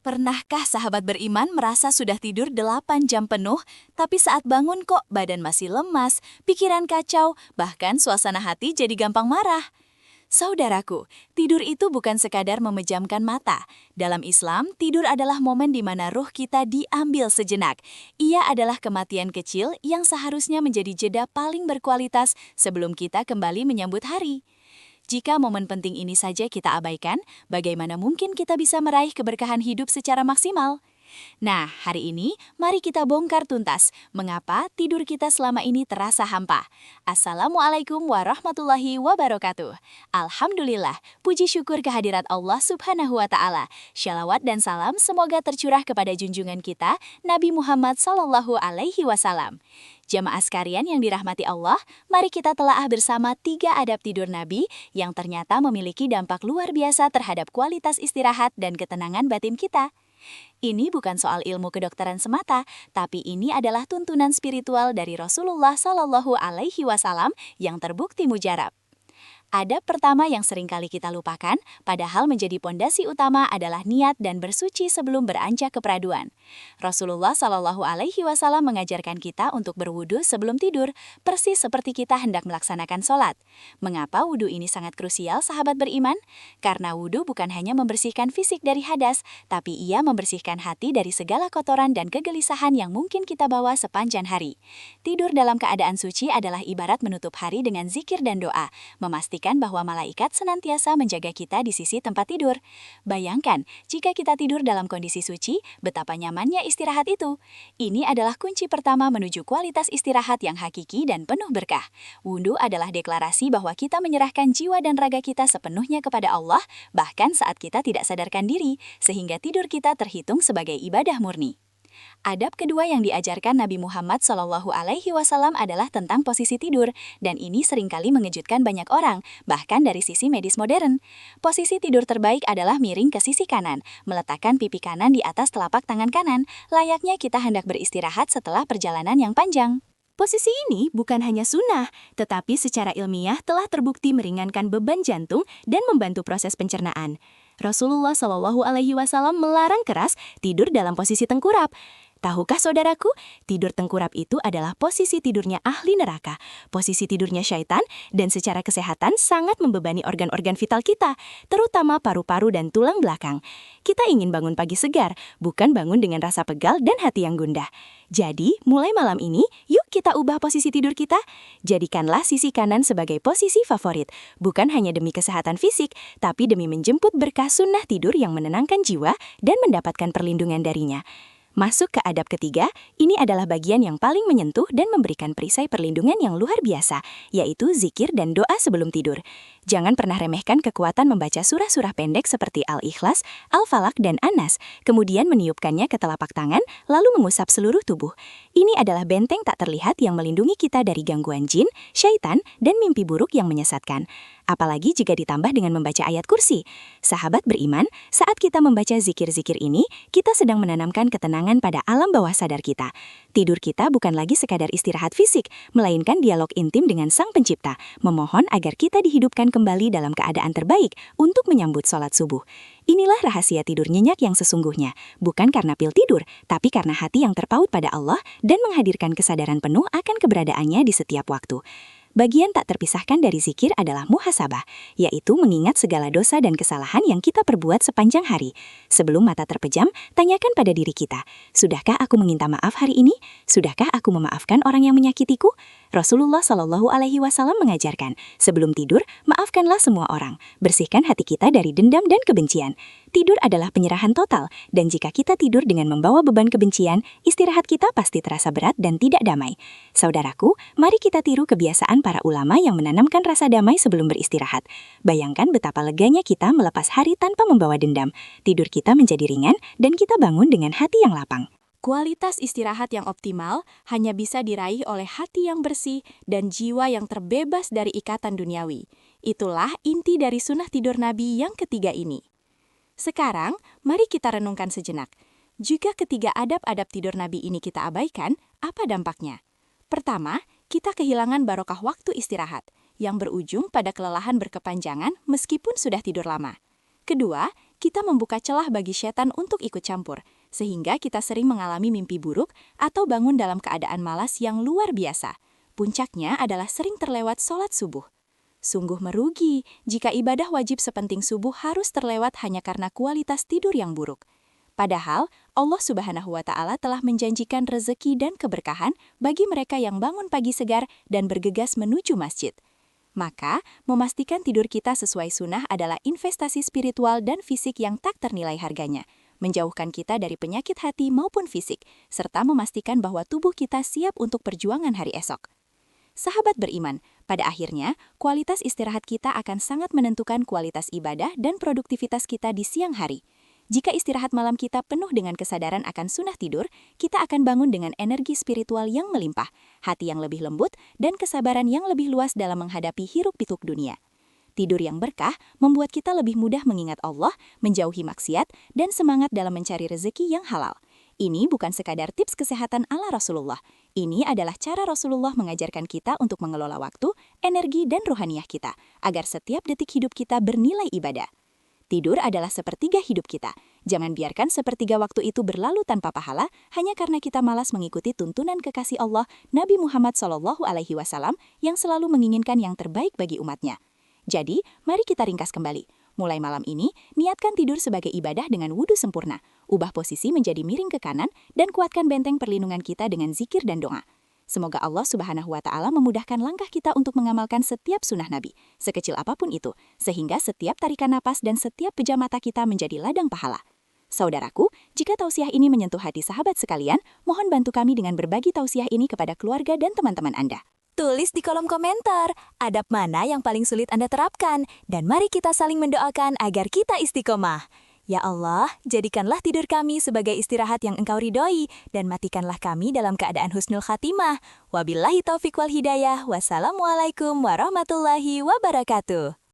Pernahkah sahabat beriman merasa sudah tidur 8 jam penuh, tapi saat bangun kok badan masih lemas, pikiran kacau, bahkan suasana hati jadi gampang marah? Saudaraku, tidur itu bukan sekadar memejamkan mata. Dalam Islam, tidur adalah momen di mana ruh kita diambil sejenak. Ia adalah kematian kecil yang seharusnya menjadi jeda paling berkualitas sebelum kita kembali menyambut hari. Jika momen penting ini saja kita abaikan, bagaimana mungkin kita bisa meraih keberkahan hidup secara maksimal? Nah, hari ini mari kita bongkar tuntas mengapa tidur kita selama ini terasa hampa. Assalamualaikum warahmatullahi wabarakatuh. Alhamdulillah, puji syukur kehadirat Allah Subhanahu wa Ta'ala. Shalawat dan salam semoga tercurah kepada junjungan kita, Nabi Muhammad Sallallahu Alaihi Wasallam. Jamaah sekalian yang dirahmati Allah, mari kita telaah bersama 3 adab tidur Nabi yang ternyata memiliki dampak luar biasa terhadap kualitas istirahat dan ketenangan batin kita. Ini bukan soal ilmu kedokteran semata, tapi ini adalah tuntunan spiritual dari Rasulullah Shallallahu Alaihi Wasallam yang terbukti mujarab. Adab pertama yang seringkali kita lupakan, padahal menjadi pondasi utama adalah niat dan bersuci sebelum beranjak ke peraduan. Rasulullah Shallallahu Alaihi Wasallam mengajarkan kita untuk berwudu sebelum tidur, persis seperti kita hendak melaksanakan sholat. Mengapa wudu ini sangat krusial, sahabat beriman? Karena wudu bukan hanya membersihkan fisik dari hadas, tapi ia membersihkan hati dari segala kotoran dan kegelisahan yang mungkin kita bawa sepanjang hari. Tidur dalam keadaan suci adalah ibarat menutup hari dengan zikir dan doa, memastikan bahwa malaikat senantiasa menjaga kita di sisi tempat tidur. Bayangkan, jika kita tidur dalam kondisi suci, betapa nyamannya istirahat itu. Ini adalah kunci pertama menuju kualitas istirahat yang hakiki dan penuh berkah. Wudu adalah deklarasi bahwa kita menyerahkan jiwa dan raga kita sepenuhnya kepada Allah, bahkan saat kita tidak sadarkan diri, sehingga tidur kita terhitung sebagai ibadah murni. Adab kedua yang diajarkan Nabi Muhammad Shallallahu Alaihi Wasallam adalah tentang posisi tidur, dan ini seringkali mengejutkan banyak orang, bahkan dari sisi medis modern. Posisi tidur terbaik adalah miring ke sisi kanan, meletakkan pipi kanan di atas telapak tangan kanan, layaknya kita hendak beristirahat setelah perjalanan yang panjang. Posisi ini bukan hanya sunnah, tetapi secara ilmiah telah terbukti meringankan beban jantung dan membantu proses pencernaan. Rasulullah Shallallahu Alaihi Wasallam melarang keras tidur dalam posisi tengkurap. Tahukah saudaraku, tidur tengkurap itu adalah posisi tidurnya ahli neraka, posisi tidurnya syaitan, dan secara kesehatan sangat membebani organ-organ vital kita, terutama paru-paru dan tulang belakang. Kita ingin bangun pagi segar, bukan bangun dengan rasa pegal dan hati yang gundah. Jadi, mulai malam ini, yuk kita ubah posisi tidur kita. Jadikanlah sisi kanan sebagai posisi favorit, bukan hanya demi kesehatan fisik, tapi demi menjemput berkah sunnah tidur yang menenangkan jiwa dan mendapatkan perlindungan darinya. Masuk ke adab ketiga, ini adalah bagian yang paling menyentuh dan memberikan perisai perlindungan yang luar biasa, yaitu zikir dan doa sebelum tidur. Jangan pernah remehkan kekuatan membaca surah-surah pendek seperti Al-Ikhlas, Al-Falaq, dan An-Nas, kemudian meniupkannya ke telapak tangan, lalu mengusap seluruh tubuh. Ini adalah benteng tak terlihat yang melindungi kita dari gangguan jin, syaitan, dan mimpi buruk yang menyesatkan. Apalagi jika ditambah dengan membaca ayat kursi. Sahabat beriman, saat kita membaca zikir-zikir ini, kita sedang menanamkan ketenangan pada alam bawah sadar kita. Tidur kita bukan lagi sekadar istirahat fisik, melainkan dialog intim dengan Sang Pencipta, memohon agar kita dihidupkan kembali dalam keadaan terbaik untuk menyambut sholat subuh. Inilah rahasia tidur nyenyak yang sesungguhnya, bukan karena pil tidur, tapi karena hati yang terpaut pada Allah dan menghadirkan kesadaran penuh akan keberadaannya di setiap waktu. Bagian tak terpisahkan dari zikir adalah muhasabah, yaitu mengingat segala dosa dan kesalahan yang kita perbuat sepanjang hari. Sebelum mata terpejam, tanyakan pada diri kita, sudahkah aku meminta maaf hari ini? Sudahkah aku memaafkan orang yang menyakitiku? Rasulullah Shallallahu Alaihi Wasallam mengajarkan, sebelum tidur, maafkanlah semua orang, bersihkan hati kita dari dendam dan kebencian. Tidur adalah penyerahan total, dan jika kita tidur dengan membawa beban kebencian, istirahat kita pasti terasa berat dan tidak damai. Saudaraku, mari kita tiru kebiasaan para ulama yang menanamkan rasa damai sebelum beristirahat. Bayangkan betapa leganya kita melepas hari tanpa membawa dendam. Tidur kita menjadi ringan, dan kita bangun dengan hati yang lapang. Kualitas istirahat yang optimal hanya bisa diraih oleh hati yang bersih dan jiwa yang terbebas dari ikatan duniawi. Itulah inti dari sunnah tidur Nabi yang ketiga ini. Sekarang, mari kita renungkan sejenak. Jika ketiga adab-adab tidur Nabi ini kita abaikan, apa dampaknya? Pertama, kita kehilangan barokah waktu istirahat, yang berujung pada kelelahan berkepanjangan meskipun sudah tidur lama. Kedua, kita membuka celah bagi setan untuk ikut campur, sehingga kita sering mengalami mimpi buruk atau bangun dalam keadaan malas yang luar biasa. Puncaknya adalah sering terlewat sholat subuh. Sungguh merugi jika ibadah wajib sepenting subuh harus terlewat hanya karena kualitas tidur yang buruk. Padahal, Allah Subhanahu wa Ta'ala telah menjanjikan rezeki dan keberkahan bagi mereka yang bangun pagi segar dan bergegas menuju masjid. Maka, memastikan tidur kita sesuai sunnah adalah investasi spiritual dan fisik yang tak ternilai harganya, menjauhkan kita dari penyakit hati maupun fisik, serta memastikan bahwa tubuh kita siap untuk perjuangan hari esok. Sahabat beriman, pada akhirnya, kualitas istirahat kita akan sangat menentukan kualitas ibadah dan produktivitas kita di siang hari. Jika istirahat malam kita penuh dengan kesadaran akan sunnah tidur, kita akan bangun dengan energi spiritual yang melimpah, hati yang lebih lembut, dan kesabaran yang lebih luas dalam menghadapi hiruk-pikuk dunia. Tidur yang berkah membuat kita lebih mudah mengingat Allah, menjauhi maksiat, dan semangat dalam mencari rezeki yang halal. Ini bukan sekadar tips kesehatan ala Rasulullah. Ini adalah cara Rasulullah mengajarkan kita untuk mengelola waktu, energi, dan rohaniah kita, agar setiap detik hidup kita bernilai ibadah. Tidur adalah sepertiga hidup kita. Jangan biarkan sepertiga waktu itu berlalu tanpa pahala, hanya karena kita malas mengikuti tuntunan kekasih Allah, Nabi Muhammad SAW, yang selalu menginginkan yang terbaik bagi umatnya. Jadi, mari kita ringkas kembali. Mulai malam ini, niatkan tidur sebagai ibadah dengan wudhu sempurna. Ubah posisi menjadi miring ke kanan dan kuatkan benteng perlindungan kita dengan zikir dan doa. Semoga Allah Subhanahu wa Ta'ala memudahkan langkah kita untuk mengamalkan setiap sunnah Nabi, sekecil apapun itu, sehingga setiap tarikan napas dan setiap pejam mata kita menjadi ladang pahala. Saudaraku, jika tausiah ini menyentuh hati sahabat sekalian, mohon bantu kami dengan berbagi tausiah ini kepada keluarga dan teman-teman Anda. Tulis di kolom komentar, adab mana yang paling sulit Anda terapkan, dan mari kita saling mendoakan agar kita istiqomah. Ya Allah, jadikanlah tidur kami sebagai istirahat yang Engkau ridhoi, dan matikanlah kami dalam keadaan husnul khatimah. Wabillahi taufiq wal hidayah, wassalamualaikum warahmatullahi wabarakatuh.